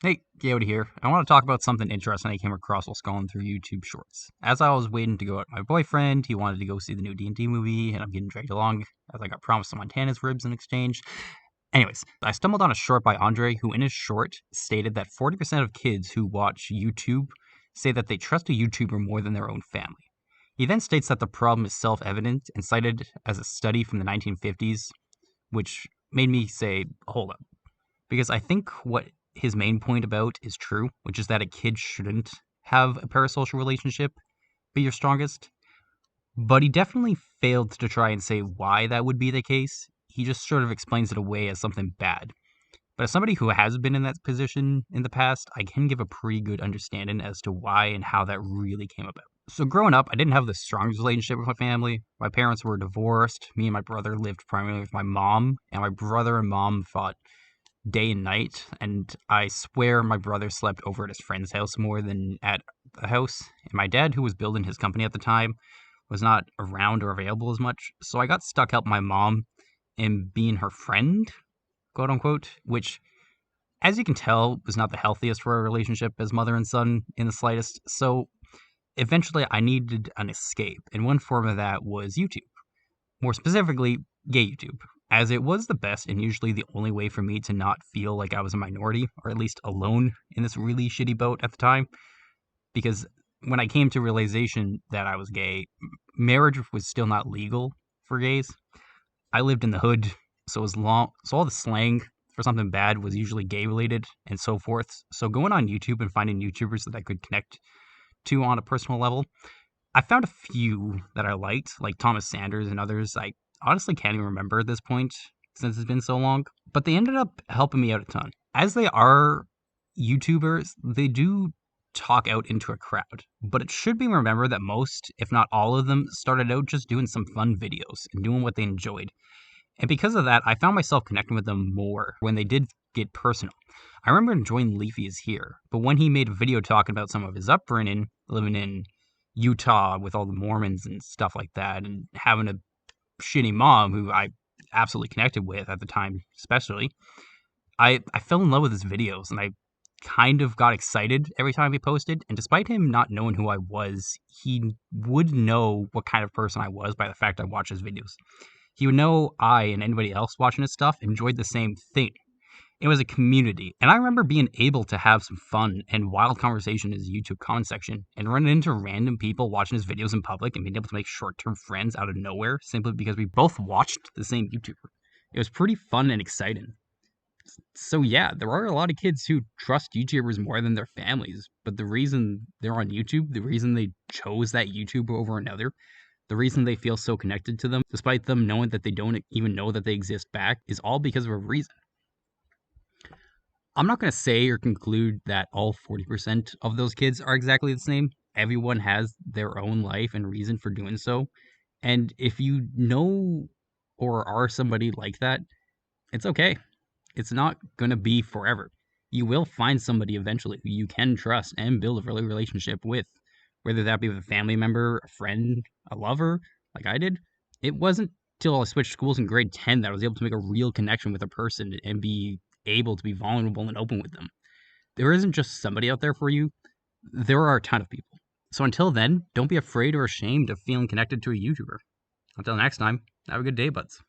Hey, Gaody here. I want to talk about something interesting I came across while scrolling through YouTube Shorts. As I was waiting to go out with my boyfriend, he wanted to go see the new D&D movie, and I'm getting dragged along as I got promised some Montana's ribs in exchange. Anyways, I stumbled on a short by Andre, who in his short stated that 40% of kids who watch YouTube say that they trust a YouTuber more than their own family. He then states that the problem is self-evident and cited as a study from the 1950s, which made me say, hold up. Because I think what his main point about is true, which is that a kid shouldn't have a parasocial relationship be your strongest. But he definitely failed to try and say why that would be the case. He just sort of explains it away as something bad. But as somebody who has been in that position in the past, I can give a pretty good understanding as to why and how that really came about. So growing up, I didn't have the strongest relationship with my family. My parents were divorced. Me and my brother lived primarily with my mom, and my brother and mom fought day and night, and I swear my brother slept over at his friend's house more than at the house. And my dad, who was building his company at the time, was not around or available as much, so I got stuck helping my mom and being her friend, quote unquote, which, as you can tell, was not the healthiest for a relationship as mother and son in the slightest. So eventually I needed an escape, and one form of that was YouTube. More specifically, gay YouTube, as it was the best and usually the only way for me to not feel like I was a minority, or at least alone in this really shitty boat at the time. Because when I came to realization that I was gay, marriage was still not legal for gays. I lived in the hood, so all the slang for something bad was usually gay related and so forth. So going on YouTube and finding YouTubers that I could connect to on a personal level, I found a few that I liked, like Thomas Sanders and others. I honestly can't even remember at this point since it's been so long, but they ended up helping me out a ton. As they are YouTubers, they do talk out into a crowd, but it should be remembered that most, if not all of them, started out just doing some fun videos and doing what they enjoyed. And because of that, I found myself connecting with them more when they did get personal. I remember enjoying Leafy is Here, but when he made a video talking about some of his upbringing, living in Utah with all the Mormons and stuff like that, and having a shitty mom who I absolutely connected with at the time, especially, I fell in love with his videos and I kind of got excited every time he posted. And despite him not knowing who I was, he would know what kind of person I was by the fact I watched his videos. He would know I and anybody else watching his stuff enjoyed the same thing. It was a community, and I remember being able to have some fun and wild conversation in his YouTube comment section and running into random people watching his videos in public and being able to make short-term friends out of nowhere simply because we both watched the same YouTuber. It was pretty fun and exciting. So yeah, there are a lot of kids who trust YouTubers more than their families, but the reason they're on YouTube, the reason they chose that YouTuber over another, the reason they feel so connected to them, despite them knowing that they don't even know that they exist back, is all because of a reason. I'm not going to say or conclude that all 40% of those kids are exactly the same. Everyone has their own life and reason for doing so. And if you know or are somebody like that, it's okay. It's not going to be forever. You will find somebody eventually who you can trust and build a really relationship with, whether that be with a family member, a friend, a lover, like I did. It wasn't till I switched schools in grade 10 that I was able to make a real connection with a person and be able to be vulnerable and open with them. There isn't just somebody out there for you, there are a ton of people. So until then, don't be afraid or ashamed of feeling connected to a YouTuber. Until next time, have a good day, buds.